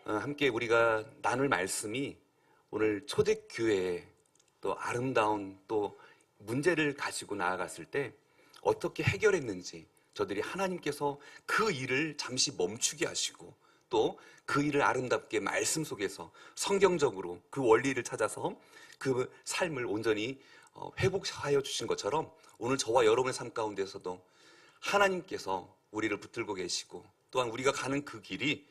함께 우리가 나눌 말씀이 오늘 초대교회에 또 아름다운 또 문제를 가지고 나아갔을 때 어떻게 해결했는지, 저들이 하나님께서 그 일을 잠시 멈추게 하시고 또 그 일을 아름답게 말씀 속에서 성경적으로 그 원리를 찾아서 그 삶을 온전히 회복하여 주신 것처럼, 오늘 저와 여러분의 삶 가운데서도 하나님께서 우리를 붙들고 계시고, 또한 우리가 가는 그 길이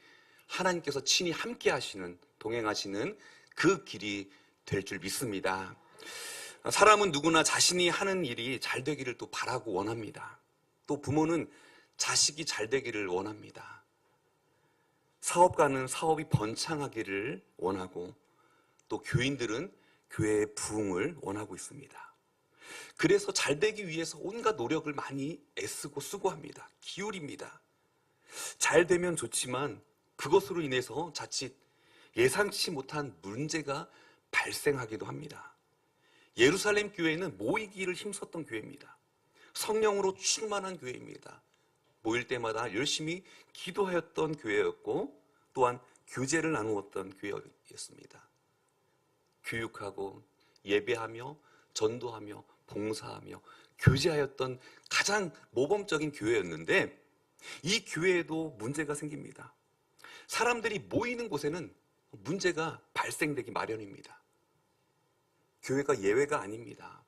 하나님께서 친히 함께 하시는, 동행하시는 그 길이 될 줄 믿습니다. 사람은 누구나 자신이 하는 일이 잘 되기를 또 바라고 원합니다. 또 부모는 자식이 잘 되기를 원합니다. 사업가는 사업이 번창하기를 원하고, 또 교인들은 교회의 부흥을 원하고 있습니다. 그래서 잘 되기 위해서 온갖 노력을 많이 애쓰고 수고합니다. 기울입니다. 잘 되면 좋지만 그것으로 인해서 자칫 예상치 못한 문제가 발생하기도 합니다. 예루살렘 교회는 모이기를 힘썼던 교회입니다. 성령으로 충만한 교회입니다. 모일 때마다 열심히 기도하였던 교회였고, 또한 교제를 나누었던 교회였습니다. 교육하고 예배하며 전도하며 봉사하며 교제하였던 가장 모범적인 교회였는데, 이 교회에도 문제가 생깁니다. 사람들이 모이는 곳에는 문제가 발생되기 마련입니다. 교회가 예외가 아닙니다.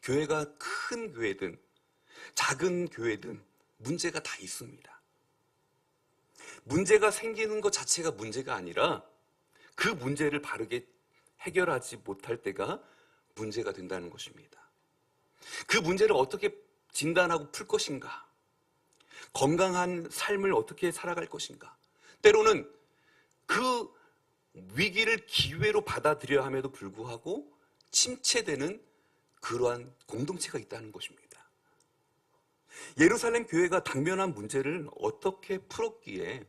교회가 큰 교회든 작은 교회든 문제가 다 있습니다. 문제가 생기는 것 자체가 문제가 아니라 그 문제를 바르게 해결하지 못할 때가 문제가 된다는 것입니다. 그 문제를 어떻게 진단하고 풀 것인가? 건강한 삶을 어떻게 살아갈 것인가? 때로는 그 위기를 기회로 받아들여야 함에도 불구하고 침체되는 그러한 공동체가 있다는 것입니다. 예루살렘 교회가 당면한 문제를 어떻게 풀었기에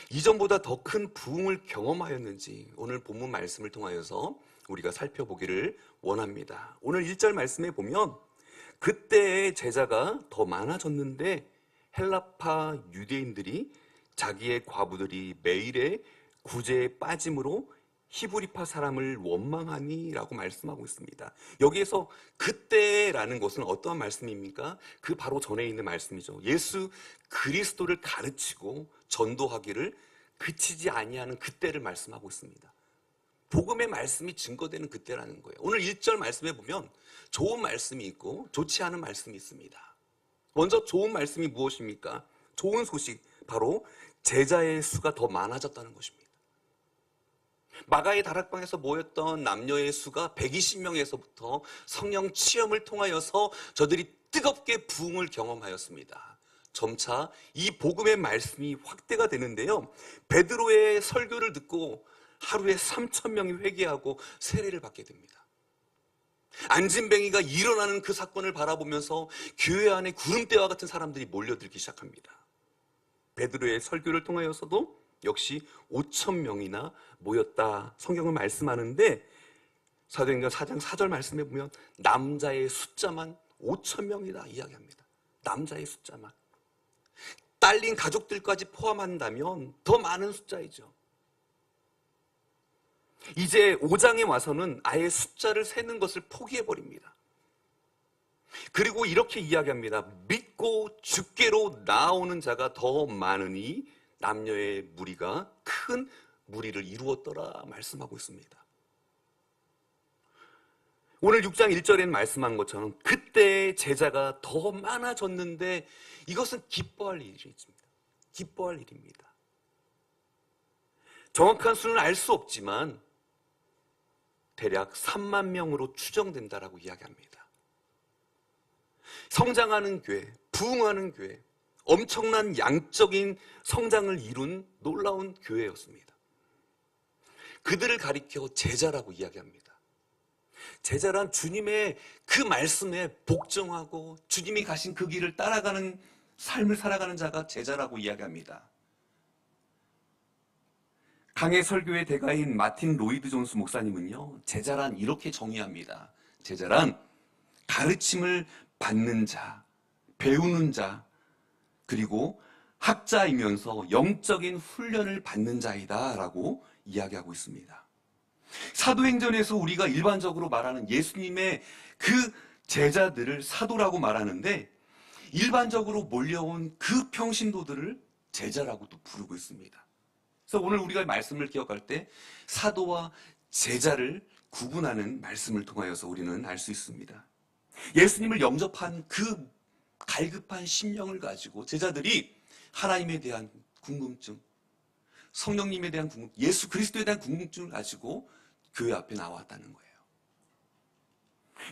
이전보다 더 큰 부흥을 경험하였는지, 오늘 본문 말씀을 통하여서 우리가 살펴보기를 원합니다. 오늘 1절 말씀에 보면, 그때의 제자가 더 많아졌는데 헬라파 유대인들이 자기의 과부들이 매일의 구제에 빠짐으로 히브리파 사람을 원망하니 라고 말씀하고 있습니다. 여기에서 그때라는 것은 어떠한 말씀입니까? 그 바로 전에 있는 말씀이죠. 예수 그리스도를 가르치고 전도하기를 그치지 아니하는 그때를 말씀하고 있습니다. 복음의 말씀이 증거되는 그때라는 거예요. 오늘 1절 말씀에 보면 좋은 말씀이 있고 좋지 않은 말씀이 있습니다. 먼저 좋은 말씀이 무엇입니까? 좋은 소식, 바로 제자의 수가 더 많아졌다는 것입니다. 마가의 다락방에서 모였던 남녀의 수가 120명에서부터 성령 체험을 통하여서 저들이 뜨겁게 부흥을 경험하였습니다. 점차 이 복음의 말씀이 확대가 되는데요, 베드로의 설교를 듣고 하루에 3,000명이 회개하고 세례를 받게 됩니다. 안진뱅이가 일어나는 그 사건을 바라보면서 교회 안에 구름대와 같은 사람들이 몰려들기 시작합니다. 베드로의 설교를 통하여서도 역시 5,000명이나 모였다 성경을 말씀하는데, 사도행전 4장 4절 말씀에 보면 남자의 숫자만 5,000명이다 이야기합니다. 남자의 숫자만. 딸린 가족들까지 포함한다면 더 많은 숫자이죠. 이제 5장에 와서는 아예 숫자를 세는 것을 포기해버립니다. 그리고 이렇게 이야기합니다. 믿고 주께로 나오는 자가 더 많으니 남녀의 무리가 큰 무리를 이루었더라 말씀하고 있습니다. 오늘 6장 1절에는 말씀한 것처럼 그때 제자가 더 많아졌는데, 이것은 기뻐할 일입니다. 기뻐할 일입니다. 정확한 수는 알 수 없지만 대략 3만 명으로 추정된다라고 이야기합니다. 성장하는 교회, 부흥하는 교회, 엄청난 양적인 성장을 이룬 놀라운 교회였습니다. 그들을 가리켜 제자라고 이야기합니다. 제자란 주님의 그 말씀에 복종하고 주님이 가신 그 길을 따라가는 삶을 살아가는 자가 제자라고 이야기합니다. 강해 설교의 대가인 마틴 로이드 존스 목사님은요, 제자란 이렇게 정의합니다. 제자란 가르침을 받는 자, 배우는 자, 그리고 학자이면서 영적인 훈련을 받는 자이다라고 이야기하고 있습니다. 사도행전에서 우리가 일반적으로 말하는 예수님의 그 제자들을 사도라고 말하는데, 일반적으로 몰려온 그 평신도들을 제자라고 또 부르고 있습니다. 그래서 오늘 우리가 말씀을 기억할 때 사도와 제자를 구분하는 말씀을 통하여서 우리는 알 수 있습니다. 예수님을 영접한 그 갈급한 심령을 가지고 제자들이 하나님에 대한 궁금증, 성령님에 대한 궁금증, 예수 그리스도에 대한 궁금증을 가지고 교회 앞에 나왔다는 거예요.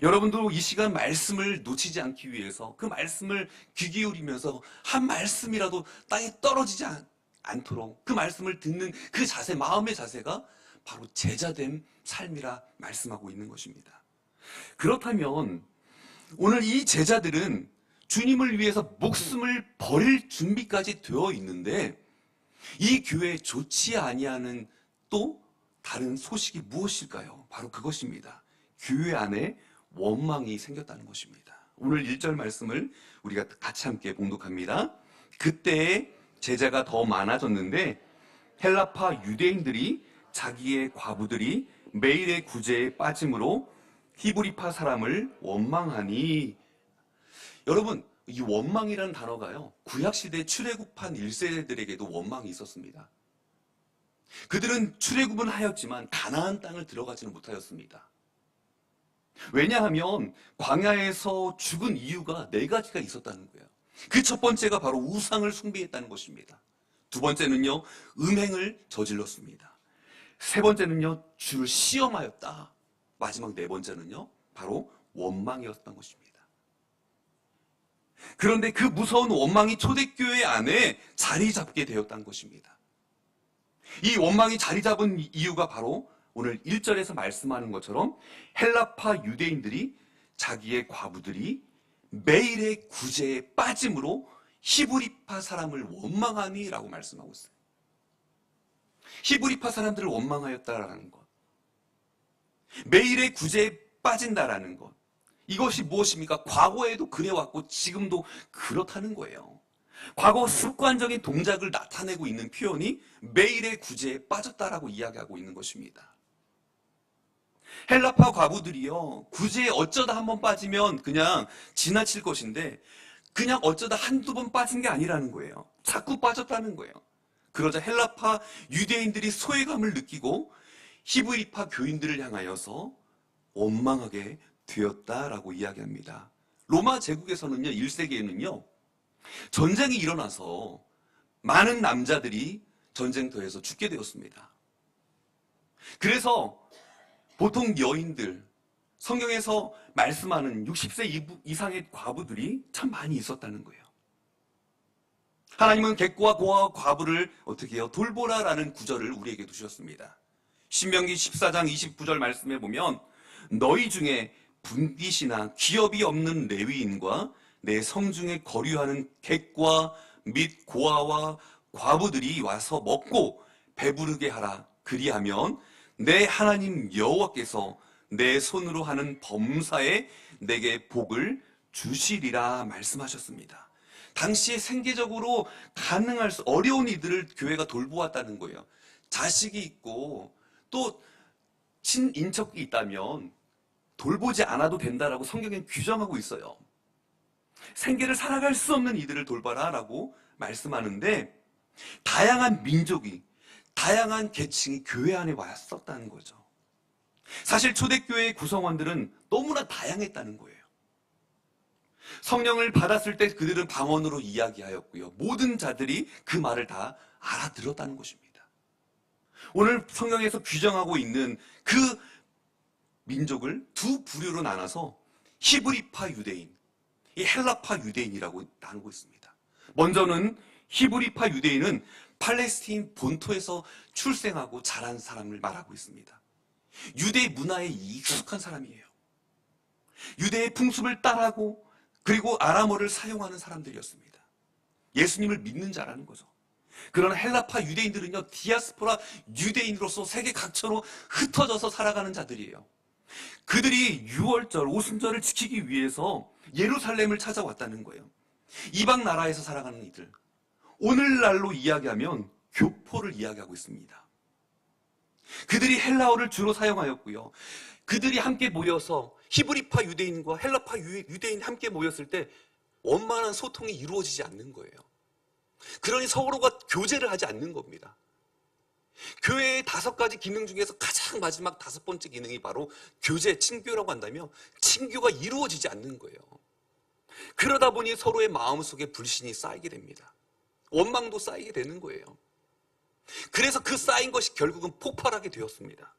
여러분도 이 시간 말씀을 놓치지 않기 위해서 그 말씀을 귀 기울이면서 한 말씀이라도 땅에 떨어지지 않도록 그 말씀을 듣는 그 자세, 마음의 자세가 바로 제자됨 삶이라 말씀하고 있는 것입니다. 그렇다면 오늘 이 제자들은 주님을 위해서 목숨을 버릴 준비까지 되어 있는데, 이 교회에 좋지 아니하는 또 다른 소식이 무엇일까요? 바로 그것입니다. 교회 안에 원망이 생겼다는 것입니다. 오늘 1절 말씀을 우리가 같이 함께 봉독합니다. 그때에 제자가 더 많아졌는데 헬라파 유대인들이 자기의 과부들이 매일의 구제에 빠짐으로 히브리파 사람을 원망하니. 여러분, 이 원망이라는 단어가요, 구약시대 출애굽한 1세대들에게도 원망이 있었습니다. 그들은 출애굽은 하였지만 가나안 땅을 들어가지는 못하였습니다. 왜냐하면 광야에서 죽은 이유가 4가지가 있었다는 거예요. 그 첫 번째가 바로 우상을 숭배했다는 것입니다. 두 번째는요, 음행을 저질렀습니다. 세 번째는요, 주를 시험하였다. 마지막 4번째는요, 바로 원망이었던 것입니다. 그런데 그 무서운 원망이 초대교회 안에 자리 잡게 되었다는 것입니다. 이 원망이 자리 잡은 이유가 바로 오늘 1절에서 말씀하는 것처럼 헬라파 유대인들이 자기의 과부들이 매일의 구제에 빠짐으로 히브리파 사람을 원망하니 라고 말씀하고 있어요. 히브리파 사람들을 원망하였다라는 것, 매일의 구제에 빠진다라는 것, 이것이 무엇입니까? 과거에도 그래왔고 지금도 그렇다는 거예요. 과거 습관적인 동작을 나타내고 있는 표현이 매일의 구제에 빠졌다라고 이야기하고 있는 것입니다. 헬라파 과부들이요, 구제에 어쩌다 한번 빠지면 그냥 지나칠 것인데 그냥 어쩌다 한두 번 빠진 게 아니라는 거예요. 자꾸 빠졌다는 거예요. 그러자 헬라파 유대인들이 소외감을 느끼고 히브리파 교인들을 향하여서 원망하게 되었다라고 이야기합니다. 로마 제국에서는요, 1세기에는요 전쟁이 일어나서 많은 남자들이 전쟁터에서 죽게 되었습니다. 그래서 보통 여인들, 성경에서 말씀하는 60세 이상의 과부들이 참 많이 있었다는 거예요. 하나님은 객과 고아와 과부를 어떻게 해요? 돌보라라는 구절을 우리에게 두셨습니다. 신명기 14장 29절 말씀에 보면 너희 중에 분깃이나 기업이 없는 레위인과 내 성중에 거류하는 객과 및 고아와 과부들이 와서 먹고 배부르게 하라. 그리하면 내 하나님 여호와께서 내 손으로 하는 범사에 내게 복을 주시리라 말씀하셨습니다. 당시에 생계적으로 가능할 수 어려운 이들을 교회가 돌보았다는 거예요. 자식이 있고 또 친인척이 있다면 돌보지 않아도 된다라고 성경에 규정하고 있어요. 생계를 살아갈 수 없는 이들을 돌봐라라고 말씀하는데, 다양한 민족이, 다양한 계층이 교회 안에 왔었다는 거죠. 사실 초대교회의 구성원들은 너무나 다양했다는 거예요. 성령을 받았을 때 그들은 방언으로 이야기하였고요, 모든 자들이 그 말을 다 알아들었다는 것입니다. 오늘 성경에서 규정하고 있는 그 민족을 두 부류로 나눠서 히브리파 유대인, 이 헬라파 유대인이라고 나누고 있습니다. 먼저는 히브리파 유대인은 팔레스틴 본토에서 출생하고 자란 사람을 말하고 있습니다. 유대 문화에 익숙한 사람이에요. 유대의 풍습을 따라하고 그리고 아람어를 사용하는 사람들이었습니다. 예수님을 믿는 자라는 거죠. 그러나 헬라파 유대인들은요, 디아스포라 유대인으로서 세계 각처로 흩어져서 살아가는 자들이에요. 그들이 유월절, 오순절을 지키기 위해서 예루살렘을 찾아왔다는 거예요. 이방 나라에서 살아가는 이들, 오늘날로 이야기하면 교포를 이야기하고 있습니다. 그들이 헬라어를 주로 사용하였고요. 그들이 함께 모여서 히브리파 유대인과 헬라파 유대인이 함께 모였을 때 원만한 소통이 이루어지지 않는 거예요. 그러니 서로가 교제를 하지 않는 겁니다. 교회의 5가지 기능 중에서 가장 마지막 5번째 기능이 바로 교제, 친교라고 한다면 친교가 이루어지지 않는 거예요. 그러다 보니 서로의 마음속에 불신이 쌓이게 됩니다. 원망도 쌓이게 되는 거예요. 그래서 그 쌓인 것이 결국은 폭발하게 되었습니다.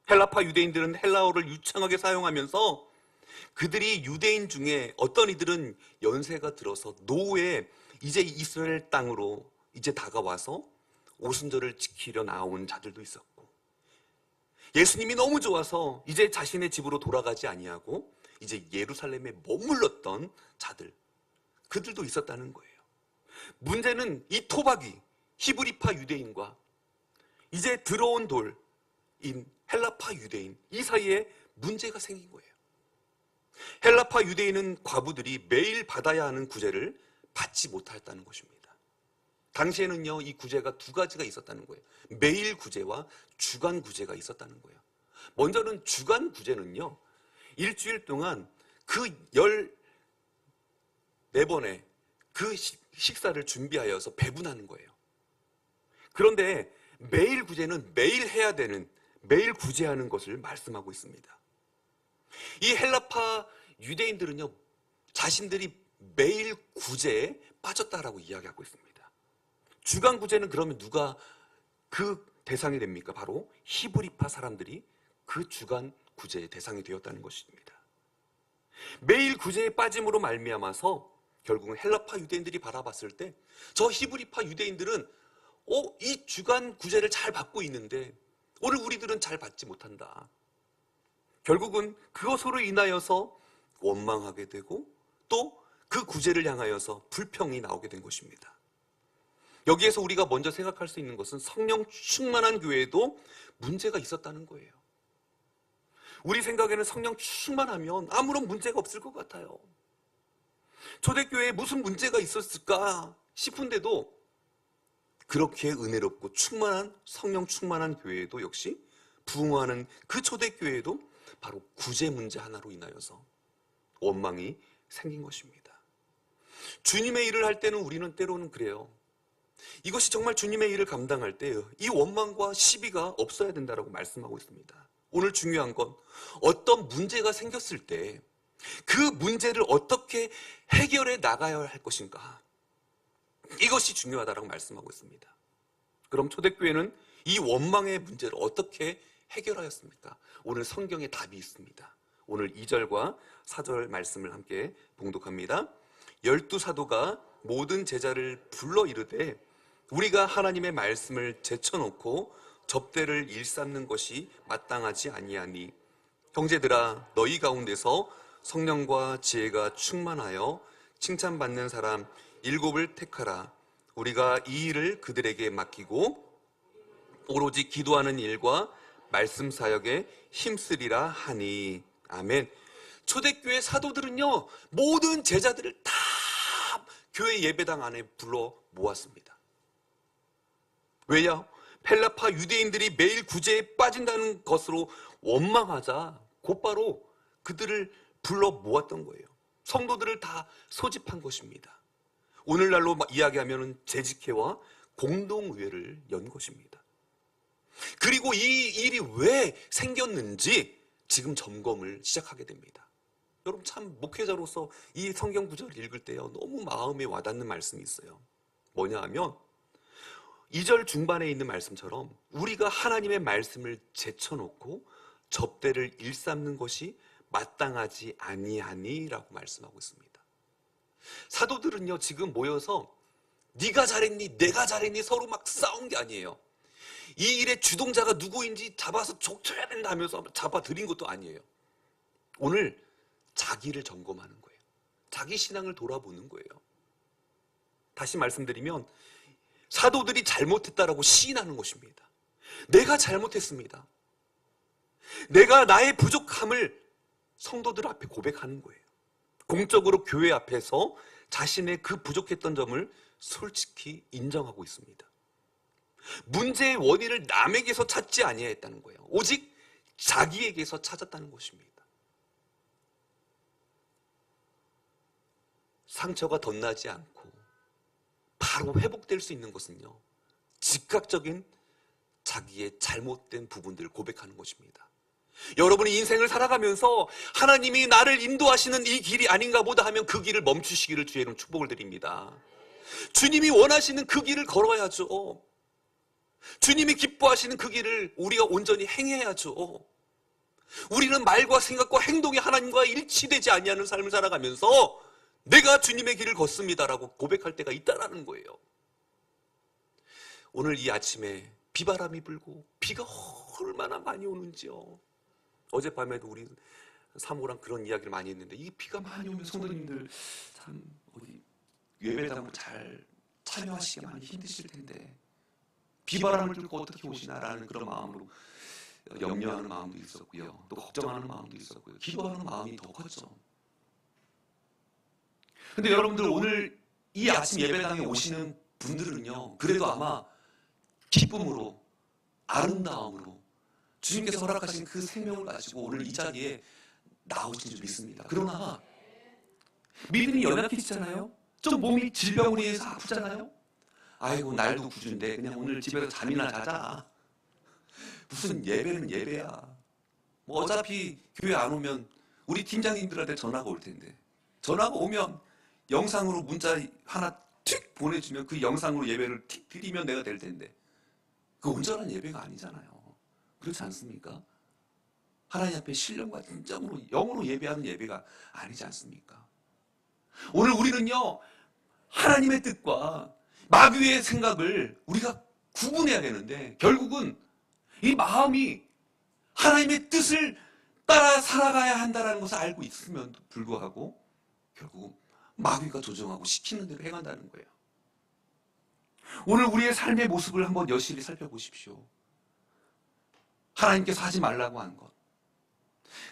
헬라파 유대인들은 헬라어를 유창하게 사용하면서 그들이 유대인 중에 어떤 이들은 연세가 들어서 노후에 이제 이스라엘 땅으로 이제 다가와서 오순절을 지키려 나온 자들도 있었고, 예수님이 너무 좋아서 이제 자신의 집으로 돌아가지 아니하고 이제 예루살렘에 머물렀던 자들, 그들도 있었다는 거예요. 문제는 이 토박이 히브리파 유대인과 이제 들어온 돌인 헬라파 유대인, 이 사이에 문제가 생긴 거예요. 헬라파 유대인은 과부들이 매일 받아야 하는 구제를 받지 못했다는 것입니다. 당시에는요, 이 구제가 2가지가 있었다는 거예요. 매일 구제와 주간 구제가 있었다는 거예요. 먼저는 주간 구제는요, 일주일 동안 그 14번의 그 식사를 준비하여서 배분하는 거예요. 그런데 매일 구제는 매일 해야 되는, 매일 구제하는 것을 말씀하고 있습니다. 이 헬라파 유대인들은요, 자신들이 매일 구제에 빠졌다라고 이야기하고 있습니다. 주간 구제는 그러면 누가 그 대상이 됩니까? 바로 히브리파 사람들이 그 주간 구제의 대상이 되었다는 것입니다. 매일 구제에 빠짐으로 말미암아서 결국은 헬라파 유대인들이 바라봤을 때 저 히브리파 유대인들은 이 주간 구제를 잘 받고 있는데 오늘 우리들은 잘 받지 못한다. 결국은 그것으로 인하여서 원망하게 되고 또 그 구제를 향하여서 불평이 나오게 된 것입니다. 여기에서 우리가 먼저 생각할 수 있는 것은 성령 충만한 교회에도 문제가 있었다는 거예요. 우리 생각에는 성령 충만하면 아무런 문제가 없을 것 같아요. 초대교회에 무슨 문제가 있었을까 싶은데도 그렇게 은혜롭고 충만한, 성령 충만한 교회에도 역시 부흥하는 그 초대교회에도 바로 구제 문제 하나로 인하여서 원망이 생긴 것입니다. 주님의 일을 할 때는 우리는 때로는 그래요. 이것이 정말 주님의 일을 감당할 때 이 원망과 시비가 없어야 된다고 말씀하고 있습니다. 오늘 중요한 건 어떤 문제가 생겼을 때 그 문제를 어떻게 해결해 나가야 할 것인가, 이것이 중요하다고 말씀하고 있습니다. 그럼 초대교회는 이 원망의 문제를 어떻게 해결하였습니까? 오늘 성경에 답이 있습니다. 오늘 2절과 4절 말씀을 함께 봉독합니다. 12사도가 모든 제자를 불러 이르되 우리가 하나님의 말씀을 제쳐놓고 접대를 일삼는 것이 마땅하지 아니하니, 형제들아 너희 가운데서 성령과 지혜가 충만하여 칭찬받는 사람 7을 택하라. 우리가 이 일을 그들에게 맡기고 오로지 기도하는 일과 말씀 사역에 힘쓰리라 하니. 아멘. 초대교회 사도들은요, 모든 제자들을 다 교회 예배당 안에 불러 모았습니다. 왜냐? 헬라파 유대인들이 매일 구제에 빠진다는 것으로 원망하자 곧바로 그들을 불러 모았던 거예요. 성도들을 다 소집한 것입니다. 오늘날로 이야기하면 재직회와 공동의회를 연 것입니다. 그리고 이 일이 왜 생겼는지 지금 점검을 시작하게 됩니다. 여러분, 참 목회자로서 이 성경 구절을 읽을 때요, 너무 마음에 와닿는 말씀이 있어요. 뭐냐 하면 2절 중반에 있는 말씀처럼 우리가 하나님의 말씀을 제쳐놓고 접대를 일삼는 것이 마땅하지 아니하니라고 말씀하고 있습니다. 사도들은요, 지금 모여서 네가 잘했니 내가 잘했니 서로 막 싸운 게 아니에요. 이 일의 주동자가 누구인지 잡아서 족쳐야 된다 하면서 잡아들인 것도 아니에요. 오늘 자기를 점검하는 거예요. 자기 신앙을 돌아보는 거예요. 다시 말씀드리면 사도들이 잘못했다라고 시인하는 것입니다. 내가 잘못했습니다. 내가 나의 부족함을 성도들 앞에 고백하는 거예요. 공적으로 교회 앞에서 자신의 그 부족했던 점을 솔직히 인정하고 있습니다. 문제의 원인을 남에게서 찾지 아니하였다는 거예요. 오직 자기에게서 찾았다는 것입니다. 상처가 덧나지 않고 바로 회복될 수 있는 것은요, 즉각적인 자기의 잘못된 부분들을 고백하는 것입니다. 여러분이 인생을 살아가면서 하나님이 나를 인도하시는 이 길이 아닌가 보다 하면 그 길을 멈추시기를 주의 이름 축복을 드립니다. 주님이 원하시는 그 길을 걸어야죠. 주님이 기뻐하시는 그 길을 우리가 온전히 행해야죠. 우리는 말과 생각과 행동이 하나님과 일치되지 아니하는 삶을 살아가면서 내가 주님의 길을 걷습니다라고 고백할 때가 있다라는 거예요. 오늘 이 아침에 비바람이 불고 비가 얼마나 많이 오는지요. 어젯밤에도 우리 사모랑 그런 이야기를 많이 했는데, 이 비가 많이 오면 성도님들 참 우리 예배당을 잘 참여하시기 많이 힘드실 텐데 비바람을 뚫고 어떻게 오시나라는 그런 마음으로 염려하는 마음도 있었고요, 또 걱정하는 마음도 있었고요, 기도하는 마음이 더 컸죠. 근데 여러분들 오늘 이 아침 예배당에 오시는 분들은요, 그래도 아마 기쁨으로, 아름다움으로 주님께서 허락하신 그 생명을 가지고 오늘 이 자리에 나오신 줄 믿습니다. 그러나 믿음이 연약해지잖아요. 좀 몸이 질병으로 인해서 아프잖아요. 아이고 날도 구준데 그냥 오늘 집에서 잠이나 자자. 무슨 예배는 예배야. 뭐 어차피 교회 안 오면 우리 팀장님들한테 전화가 올 텐데, 전화가 오면 영상으로 문자 하나 틱 보내주면 그 영상으로 예배를 틱 드리면 내가 될 텐데, 그 온전한 예배가 아니잖아요. 그렇지 않습니까? 하나님 앞에 신령과 진정으로 영으로 예배하는 예배가 아니지 않습니까? 오늘 우리는요, 하나님의 뜻과 마귀의 생각을 우리가 구분해야 되는데, 결국은 이 마음이 하나님의 뜻을 따라 살아가야 한다는 것을 알고 있음에도 불구하고 결국 마귀가 조정하고 시키는 대로 행한다는 거예요. 오늘 우리의 삶의 모습을 한번 여실히 살펴보십시오. 하나님께서 하지 말라고 한 것,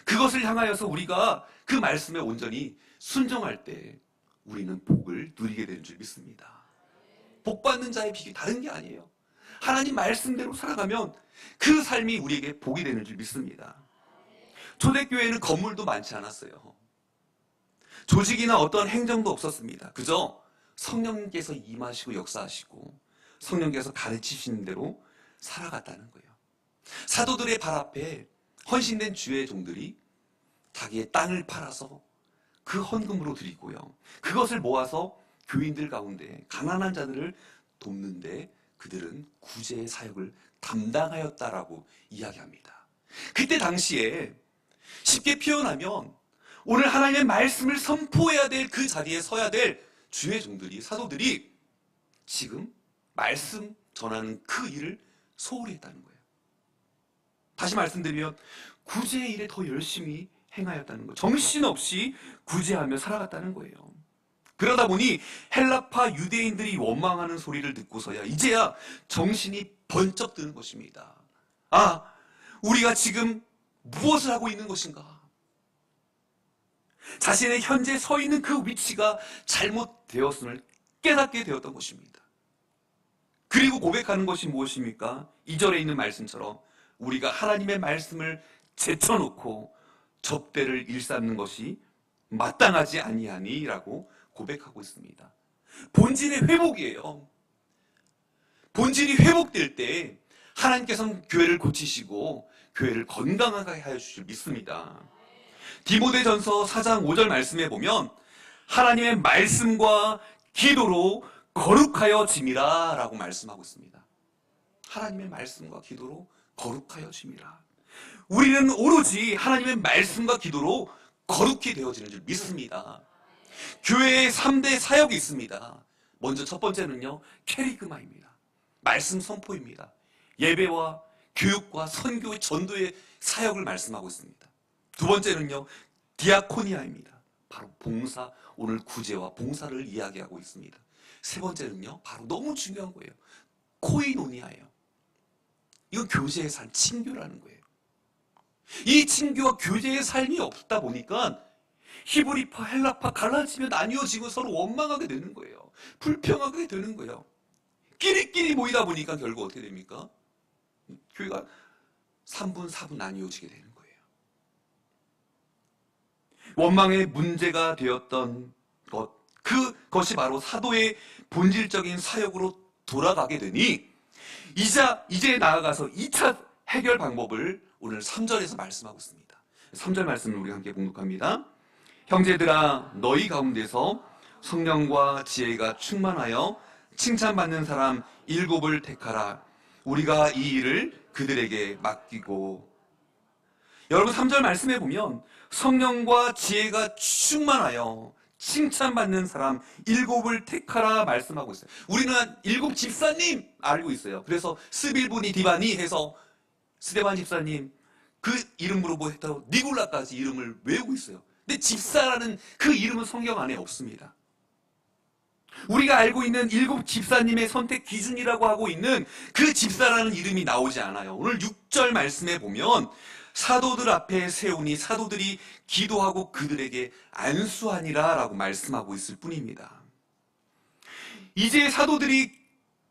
그것을 향하여서 우리가 그 말씀에 온전히 순종할 때 우리는 복을 누리게 되는 줄 믿습니다. 복 받는 자의 빚이 다른 게 아니에요. 하나님 말씀대로 살아가면 그 삶이 우리에게 복이 되는 줄 믿습니다. 초대교회는 건물도 많지 않았어요. 조직이나 어떤 행정도 없었습니다. 그저 성령께서 임하시고 역사하시고 성령께서 가르치시는 대로 살아갔다는 거예요. 사도들의 발 앞에 헌신된 주의 종들이 자기의 땅을 팔아서 그 헌금으로 드리고요, 그것을 모아서 교인들 가운데 가난한 자들을 돕는데 그들은 구제의 사역을 담당하였다라고 이야기합니다. 그때 당시에 쉽게 표현하면 오늘 하나님의 말씀을 선포해야 될 그 자리에 서야 될 주의 종들이, 사도들이 지금 말씀 전하는 그 일을 소홀히 했다는 거예요. 다시 말씀드리면 구제의 일에 더 열심히 행하였다는 거예요. 정신없이 구제하며 살아갔다는 거예요. 그러다 보니 헬라파 유대인들이 원망하는 소리를 듣고서야 이제야 정신이 번쩍 드는 것입니다. 아, 우리가 지금 무엇을 하고 있는 것인가? 자신의 현재 서 있는 그 위치가 잘못되었음을 깨닫게 되었던 것입니다. 그리고 고백하는 것이 무엇입니까? 2절에 있는 말씀처럼 우리가 하나님의 말씀을 제쳐놓고 접대를 일삼는 것이 마땅하지 아니하니라고 고백하고 있습니다. 본질의 회복이에요. 본질이 회복될 때 하나님께서는 교회를 고치시고 교회를 건강하게 하여 주실 믿습니다. 디모데전서 4장 5절 말씀에 보면 하나님의 말씀과 기도로 거룩하여 짐이라 라고 말씀하고 있습니다. 하나님의 말씀과 기도로 거룩하여 짐이라. 우리는 오로지 하나님의 말씀과 기도로 거룩히 되어지는 줄 믿습니다. 교회에 3대 사역이 있습니다. 먼저 첫 번째는요, 캐리그마입니다. 말씀 선포입니다. 예배와 교육과 선교의 전도의 사역을 말씀하고 있습니다. 두 번째는요, 디아코니아입니다. 바로 봉사, 오늘 구제와 봉사를 이야기하고 있습니다. 세 번째는요, 바로 너무 중요한 거예요. 코이노니아예요. 이건 교제의 삶, 친교라는 거예요. 이 친교와 교제의 삶이 없다 보니까 히브리파, 헬라파 갈라지며 나뉘어지고 서로 원망하게 되는 거예요. 불평하게 되는 거예요. 끼리끼리 모이다 보니까 결국 어떻게 됩니까? 교회가 3분, 4분 나뉘어지게 되는 거예요. 원망의 문제가 되었던 것, 그것이 바로 사도의 본질적인 사역으로 돌아가게 되니 이제 나아가서 2차 해결 방법을 오늘 3절에서 말씀하고 있습니다. 3절 말씀을 우리 함께 봉독합니다. 형제들아 너희 가운데서 성령과 지혜가 충만하여 칭찬받는 사람 7을 택하라. 우리가 이 일을 그들에게 맡기고. 여러분 3절 말씀해 보면 성령과 지혜가 충만하여 칭찬받는 사람 7을 택하라 말씀하고 있어요. 우리는 7 집사님 알고 있어요. 그래서 스빌보니 디바니 해서 스데반 집사님 그 이름으로 뭐 했다고 니골라까지 이름을 외우고 있어요. 근데 집사라는 그 이름은 성경 안에 없습니다. 우리가 알고 있는 7 집사님의 선택 기준이라고 하고 있는 그 집사라는 이름이 나오지 않아요. 오늘 6절 말씀에 보면 사도들 앞에 세우니 사도들이 기도하고 그들에게 안수하니라 라고 말씀하고 있을 뿐입니다. 이제 사도들이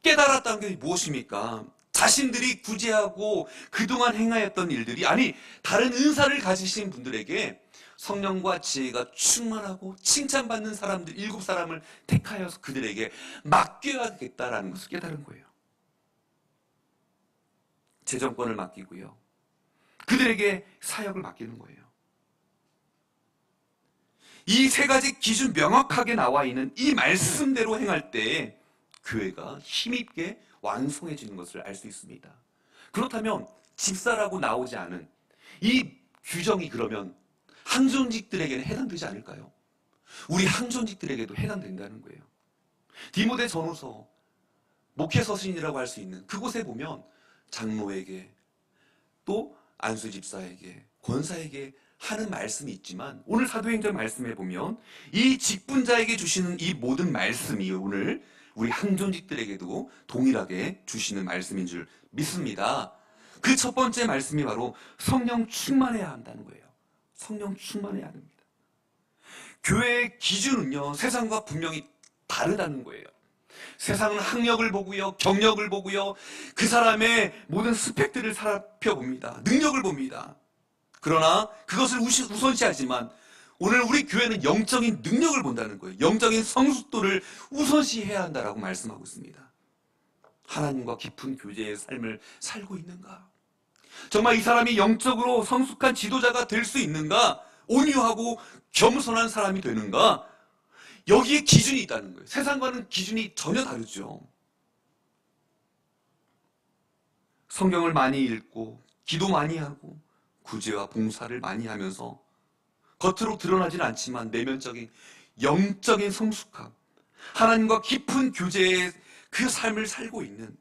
깨달았다는 게 무엇입니까? 자신들이 구제하고 그동안 행하였던 일들이, 아니 다른 은사를 가지신 분들에게 성령과 지혜가 충만하고 칭찬받는 사람들 7사람을 택하여서 그들에게 맡겨야겠다라는 것을 깨달은 거예요. 재정권을 맡기고요, 그들에게 사역을 맡기는 거예요. 이 3가지 기준 명확하게 나와 있는 이 말씀대로 행할 때 교회가 힘있게 완성해지는 것을 알 수 있습니다. 그렇다면 집사라고 나오지 않은 이 규정이 그러면 항존직들에게는 해당되지 않을까요? 우리 항존직들에게도 해당된다는 거예요. 디모데 전후서 목회 서신이라고 할 수 있는 그곳에 보면 장로에게 또 안수 집사에게 권사에게 하는 말씀이 있지만 오늘 사도행전 말씀에 보면 이 직분자에게 주시는 이 모든 말씀이 오늘 우리 항존직들에게도 동일하게 주시는 말씀인 줄 믿습니다. 그 첫 번째 말씀이 바로 성령 충만해야 한다는 거예요. 성령 충만해야 됩니다. 교회의 기준은요, 세상과 분명히 다르다는 거예요. 세상은 학력을 보고요, 경력을 보고요, 그 사람의 모든 스펙들을 살펴봅니다. 능력을 봅니다. 그러나 그것을 우선시하지만 오늘 우리 교회는 영적인 능력을 본다는 거예요. 영적인 성숙도를 우선시해야 한다라고 말씀하고 있습니다. 하나님과 깊은 교제의 삶을 살고 있는가? 정말 이 사람이 영적으로 성숙한 지도자가 될 수 있는가? 온유하고 겸손한 사람이 되는가? 여기에 기준이 있다는 거예요. 세상과는 기준이 전혀 다르죠. 성경을 많이 읽고 기도 많이 하고 구제와 봉사를 많이 하면서 겉으로 드러나진 않지만 내면적인 영적인 성숙함, 하나님과 깊은 교제의 그 삶을 살고 있는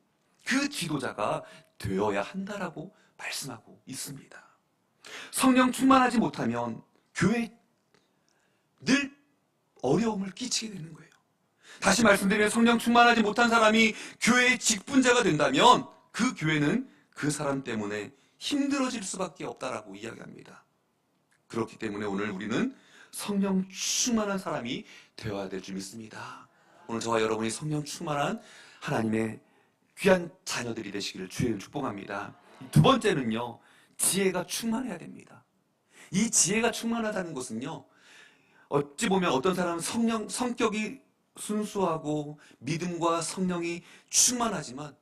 그 지도자가 되어야 한다라고 말씀하고 있습니다. 성령 충만하지 못하면 교회에 늘 어려움을 끼치게 되는 거예요. 다시 말씀드리면 성령 충만하지 못한 사람이 교회의 직분자가 된다면 그 교회는 그 사람 때문에 힘들어질 수밖에 없다라고 이야기합니다. 그렇기 때문에 오늘 우리는 성령 충만한 사람이 되어야 될 줄 믿습니다. 오늘 저와 여러분이 성령 충만한 하나님의 귀한 자녀들이 되시기를 주의 축복합니다. 두 번째는요, 지혜가 충만해야 됩니다. 이 지혜가 충만하다는 것은요, 어찌 보면 어떤 사람은 성격이 순수하고 믿음과 성령이 충만하지만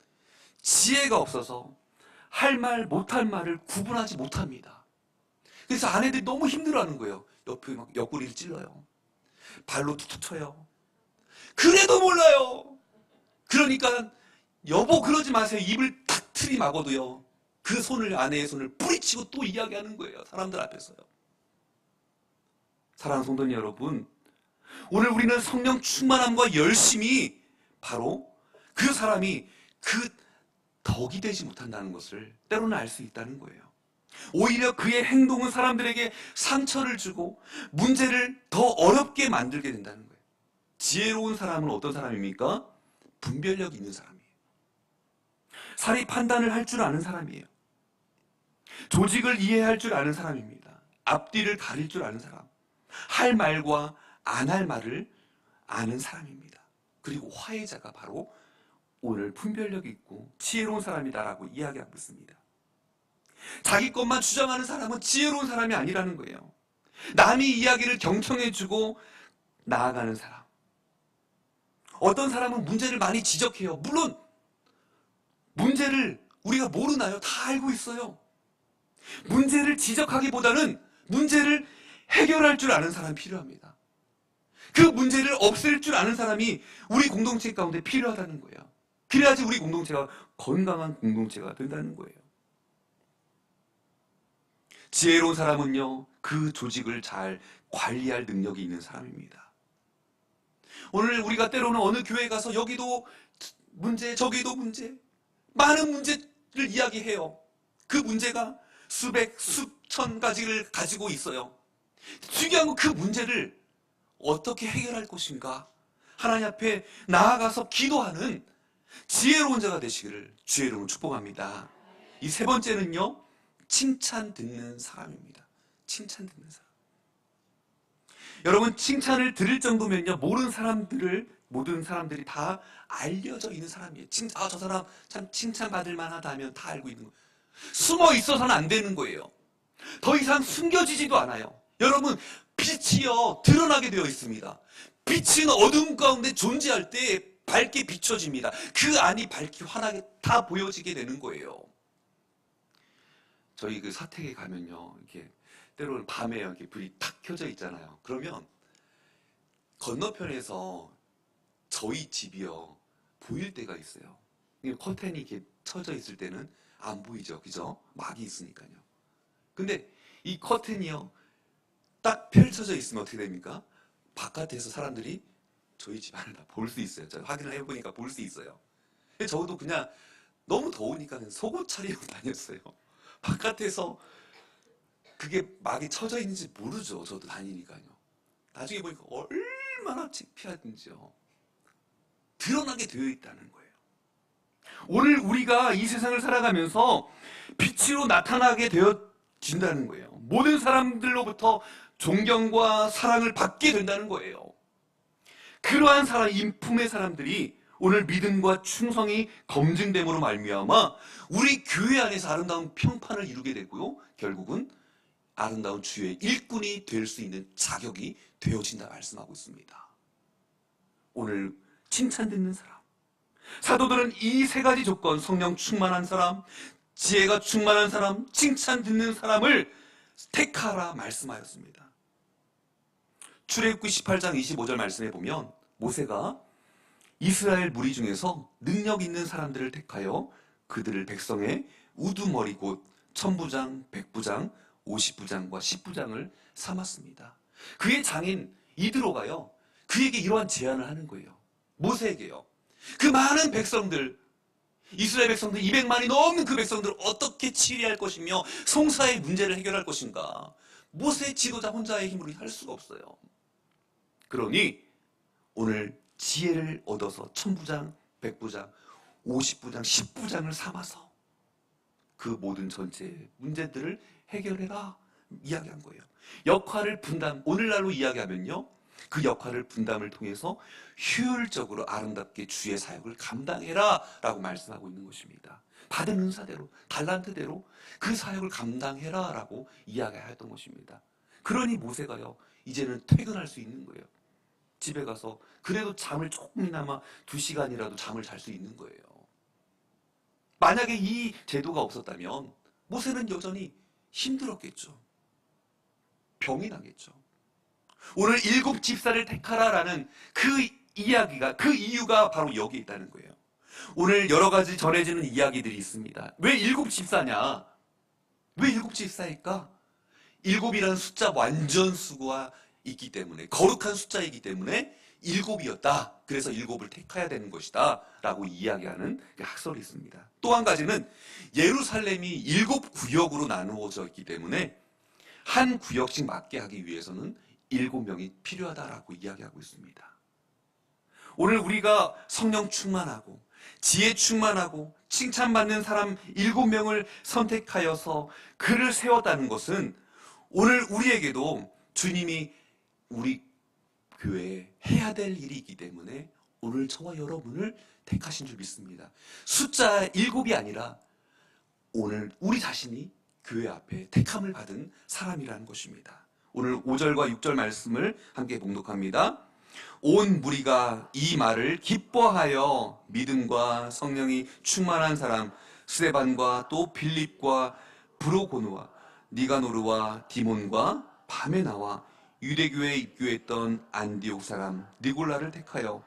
지혜가 없어서 할 말 못할 말을 구분하지 못합니다. 그래서 아내들이 너무 힘들어하는 거예요. 옆에 막 옆구리를 찔러요. 발로 툭툭 쳐요. 그래도 몰라요. 그러니까 여보 그러지 마세요. 입을 탁 들이막아도요, 그 손을, 아내의 손을 뿌리치고 또 이야기하는 거예요. 사람들 앞에서요. 사랑하는 성도님 여러분, 오늘 우리는 성령 충만함과 열심이 바로 그 사람이 그 덕이 되지 못한다는 것을 때로는 알 수 있다는 거예요. 오히려 그의 행동은 사람들에게 상처를 주고 문제를 더 어렵게 만들게 된다는 거예요. 지혜로운 사람은 어떤 사람입니까? 분별력 있는 사람이에요. 사리 판단을 할 줄 아는 사람이에요. 조직을 이해할 줄 아는 사람입니다. 앞뒤를 가릴 줄 아는 사람. 할 말과 안 할 말을 아는 사람입니다. 그리고 화해자가 바로 오늘 분별력 있고 지혜로운 사람이다라고 이야기하고 있습니다. 자기 것만 주장하는 사람은 지혜로운 사람이 아니라는 거예요. 남의 이야기를 경청해주고 나아가는 사람. 어떤 사람은 문제를 많이 지적해요. 물론 문제를 우리가 모르나요? 다 알고 있어요. 문제를 지적하기보다는 문제를 해결할 줄 아는 사람이 필요합니다. 그 문제를 없앨 줄 아는 사람이 우리 공동체 가운데 필요하다는 거예요. 그래야지 우리 공동체가 건강한 공동체가 된다는 거예요. 지혜로운 사람은요, 그 조직을 잘 관리할 능력이 있는 사람입니다. 오늘 우리가 때로는 어느 교회 가서 여기도 문제, 저기도 문제, 많은 문제를 이야기해요. 그 문제가 수백, 수천 가지를 가지고 있어요. 중요한 건 그 문제를 어떻게 해결할 것인가? 하나님 앞에 나아가서 기도하는 지혜로운 자가 되시기를 주의 이름으로 축복합니다. 이 세 번째는요, 칭찬 듣는 사람입니다. 칭찬 듣는 사람. 여러분, 칭찬을 들을 정도면요, 모든 사람들이 다 알려져 있는 사람이에요. 저 사람 참 칭찬받을 만하다 하면 다 알고 있는 거예요. 숨어 있어서는 안 되는 거예요. 더 이상 숨겨지지도 않아요. 여러분, 빛이요, 드러나게 되어 있습니다. 빛은 어둠 가운데 존재할 때 밝게 비춰집니다. 그 안이 밝게 환하게 다 보여지게 되는 거예요. 저희 그 사택에 가면요, 이렇게 때로는 밤에 이렇게 불이 탁 켜져 있잖아요. 그러면 건너편에서 저희 집이요, 보일 때가 있어요. 커튼이 이렇게 쳐져 있을 때는 안 보이죠, 그죠? 막이 있으니까요. 근데 이 커튼이요, 딱 펼쳐져 있으면 어떻게 됩니까? 바깥에서 사람들이 저희 집 안을 다 볼 수 있어요. 제가 확인을 해보니까 볼 수 있어요. 저도 그냥 너무 더우니까 속옷 차리고 다녔어요. 바깥에서 그게 막이 쳐져 있는지 모르죠. 저도 다니니까요. 나중에 보니까 얼마나 창피하든지요. 드러나게 되어 있다는 거예요. 오늘 우리가 이 세상을 살아가면서 빛으로 나타나게 되어진다는 거예요. 모든 사람들로부터 존경과 사랑을 받게 된다는 거예요. 그러한 사람, 인품의 사람들이 오늘 믿음과 충성이 검증됨으로 말미암아 우리 교회 안에서 아름다운 평판을 이루게 되고요, 결국은 아름다운 주의 일꾼이 될 수 있는 자격이 되어진다 말씀하고 있습니다. 오늘 칭찬 듣는 사람, 사도들은 이 세 가지 조건, 성령 충만한 사람, 지혜가 충만한 사람, 칭찬 듣는 사람을 택하라 말씀하였습니다. 출애굽기 18장 25절 말씀에 보면 모세가 이스라엘 무리 중에서 능력 있는 사람들을 택하여 그들을 백성의 우두머리 곧 천부장, 백부장, 50부장과 10부장을 삼았습니다. 그의 장인 이드로가요, 그에게 이러한 제안을 하는 거예요. 모세에게요. 그 많은 백성들, 이스라엘 백성들 200만이 넘는 그 백성들을 어떻게 치리할 것이며 송사의 문제를 해결할 것인가? 모세 지도자 혼자의 힘으로 할 수가 없어요. 그러니 오늘 지혜를 얻어서 천부장, 백부장, 50부장, 10부장을 삼아서 그 모든 전체 문제들을 해결해라 이야기한 거예요. 역할을 분담, 오늘날로 이야기하면요, 그 역할을 분담을 통해서 효율적으로 아름답게 주의 사역을 감당해라 라고 말씀하고 있는 것입니다. 받은 은사대로, 달란트대로 그 사역을 감당해라 라고 이야기했던 것입니다. 그러니 모세가요, 이제는 퇴근할 수 있는 거예요. 집에 가서 그래도 잠을 조금이나마 2시간이라도 잠을 잘 수 있는 거예요. 만약에 이 제도가 없었다면 모세는 여전히 힘들었겠죠. 병이 나겠죠. 오늘 7 집사를 택하라라는 그 이야기가, 그 이유가 바로 여기 있다는 거예요. 오늘 여러 가지 전해지는 이야기들이 있습니다. 왜 7 집사냐? 왜 7 집사일까? 7이라는 숫자 완전 수가 있기 때문에, 거룩한 숫자이기 때문에 7이었다. 그래서 7을 택해야 되는 것이다 라고 이야기하는 학설이 있습니다. 또 한 가지는 예루살렘이 7 구역으로 나누어져 있기 때문에 한 구역씩 맡게 하기 위해서는 7명이 필요하다라고 이야기하고 있습니다. 오늘 우리가 성령 충만하고 지혜 충만하고 칭찬받는 사람 7명을 선택하여서 그를 세웠다는 것은 오늘 우리에게도 주님이 우리 교회에 해야 될 일이기 때문에 오늘 저와 여러분을 택하신 줄 믿습니다. 숫자 7이 아니라 오늘 우리 자신이 교회 앞에 택함을 받은 사람이라는 것입니다. 오늘 5절과 6절 말씀을 함께 봉독합니다. 온 무리가 이 말을 기뻐하여 믿음과 성령이 충만한 사람 스데반과 또 빌립과 브로고노와 니가노르와 디몬과 밤에 나와 유대교에 입교했던 안디옥 사람 니골라를 택하여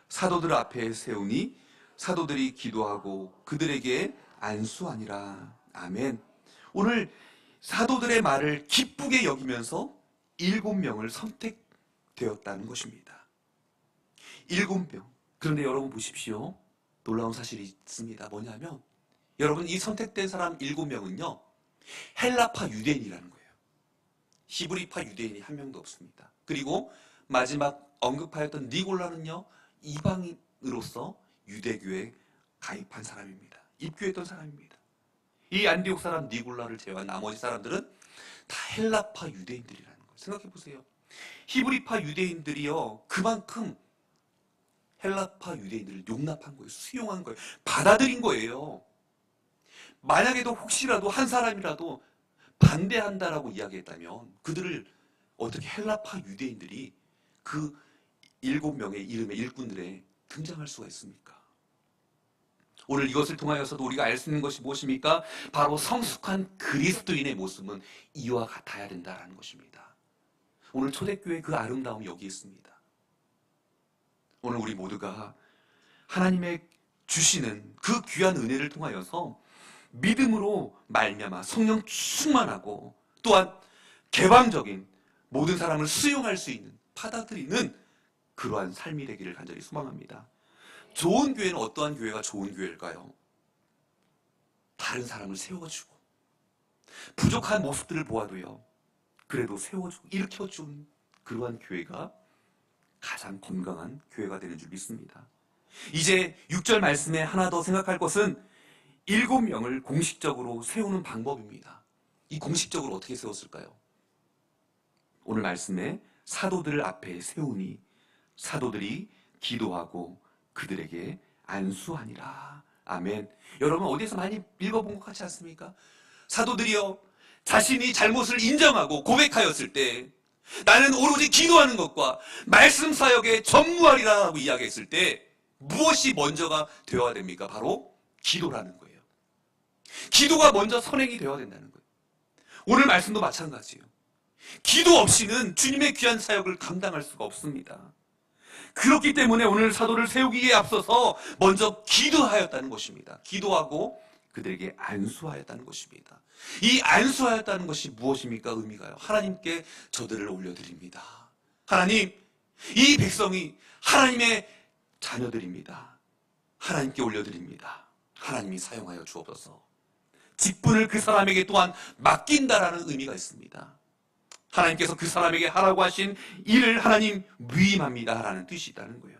사도들 앞에 세우니 사도들이 기도하고 그들에게 안수하니라. 아멘. 오늘 사도들의 말을 기쁘게 여기면서 7명을 선택되었다는 것입니다. 7명. 그런데 여러분 보십시오. 놀라운 사실이 있습니다. 뭐냐면 여러분 이 선택된 사람 7명은요 헬라파 유대인이라는 거예요. 히브리파 유대인이 한 명도 없습니다. 그리고 마지막 언급하였던 니골라는요 이방인으로서 유대교에 가입한 사람입니다. 입교했던 사람입니다. 이 안디옥 사람 니골라를 제외한 나머지 사람들은 다 헬라파 유대인들이라는 거예요. 생각해 보세요. 히브리파 유대인들이요 그만큼 헬라파 유대인들을 용납한 거예요. 수용한 거예요. 받아들인 거예요. 만약에도 혹시라도 한 사람이라도 반대한다라고 이야기했다면 그들을 어떻게 헬라파 유대인들이 그 7명의 이름의 일꾼들에 등장할 수가 있습니까? 오늘 이것을 통하여서도 우리가 알 수 있는 것이 무엇입니까? 바로 성숙한 그리스도인의 모습은 이와 같아야 된다는 것입니다. 오늘 초대교회의 그 아름다움이 여기 있습니다. 오늘 우리 모두가 하나님의 주시는 그 귀한 은혜를 통하여서 믿음으로 말미암아 성령 충만하고 또한 개방적인 모든 사람을 수용할 수 있는 받아들이는 그러한 삶이 되기를 간절히 소망합니다. 좋은 교회는 어떠한 교회가 좋은 교회일까요? 다른 사람을 세워주고 부족한 모습들을 보아도요 그래도 세워주고 일으켜준 그러한 교회가 가장 건강한 교회가 되는 줄 믿습니다. 이제 6절 말씀에 하나 더 생각할 것은 7명을 공식적으로 세우는 방법입니다. 이 공식적으로 어떻게 세웠을까요? 오늘 말씀에 사도들 앞에 세우니 사도들이 기도하고 그들에게 안수하니라. 아멘. 여러분 어디에서 많이 읽어본 것 같지 않습니까? 사도들이요 자신이 잘못을 인정하고 고백하였을 때 나는 오로지 기도하는 것과 말씀 사역에 전무하리라고 이야기했을 때 무엇이 먼저가 되어야 됩니까? 바로 기도라는 거예요. 기도가 먼저 선행이 되어야 된다는 거예요. 오늘 말씀도 마찬가지예요. 기도 없이는 주님의 귀한 사역을 감당할 수가 없습니다. 그렇기 때문에 오늘 사도를 세우기에 앞서서 먼저 기도하였다는 것입니다. 기도하고 그들에게 안수하였다는 것입니다. 이 안수하였다는 것이 무엇입니까? 의미가요. 하나님께 저들을 올려드립니다. 하나님, 이 백성이 하나님의 자녀들입니다. 하나님께 올려드립니다. 하나님이 사용하여 주옵소서. 직분을 그 사람에게 또한 맡긴다라는 의미가 있습니다. 하나님께서 그 사람에게 하라고 하신 일을 하나님 위임합니다 라는 뜻이 있다는 거예요.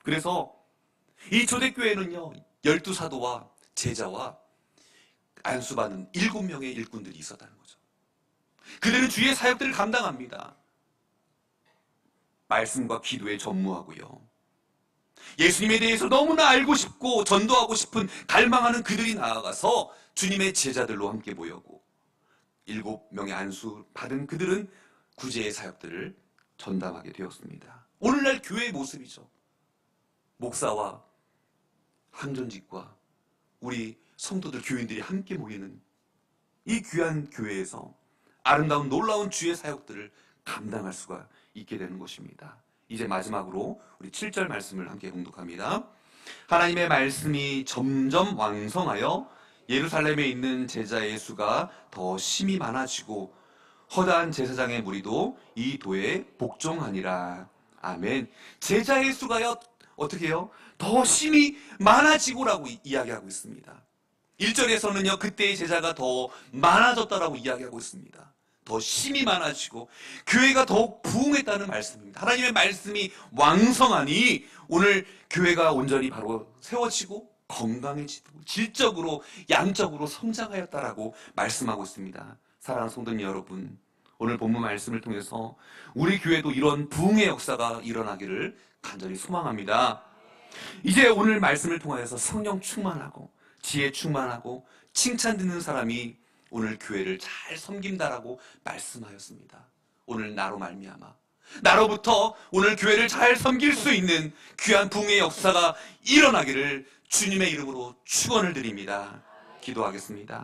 그래서 이 초대교회는요 12사도와 제자와 안수받는 7명의 일꾼들이 있었다는 거죠. 그들은 주의 사역들을 감당합니다. 말씀과 기도에 전무하고요. 예수님에 대해서 너무나 알고 싶고 전도하고 싶은 갈망하는 그들이 나아가서 주님의 제자들로 함께 모여고 7명의 안수 받은 그들은 구제의 사역들을 전담하게 되었습니다. 오늘날 교회의 모습이죠. 목사와 항전직과 우리 성도들 교인들이 함께 모이는 이 귀한 교회에서 아름다운 놀라운 주의 사역들을 감당할 수가 있게 되는 것입니다. 이제 마지막으로 우리 7절 말씀을 함께 봉독합니다. 하나님의 말씀이 점점 왕성하여 예루살렘에 있는 제자의 수가 더 심히 많아지고 허다한 제사장의 무리도 이 도에 복종하니라. 아멘. 제자의 수가요 어떻게 해요? 더 심히 많아지고라고 이야기하고 있습니다. 1절에서는요 그때의 제자가 더 많아졌다라고 이야기하고 있습니다. 더 심히 많아지고 교회가 더욱 부흥했다는 말씀입니다. 하나님의 말씀이 왕성하니 오늘 교회가 온전히 바로 세워지고 건강해지고 질적으로 양적으로 성장하였다라고 말씀하고 있습니다. 사랑하는 성도님 여러분, 오늘 본문 말씀을 통해서 우리 교회도 이런 부흥의 역사가 일어나기를 간절히 소망합니다. 이제 오늘 말씀을 통하여서 성령 충만하고 지혜 충만하고 칭찬 듣는 사람이 오늘 교회를 잘 섬긴다라고 말씀하였습니다. 오늘 나로 말미암아 나로부터 오늘 교회를 잘 섬길 수 있는 귀한 부흥의 역사가 일어나기를 주님의 이름으로 축원을 드립니다. 기도하겠습니다.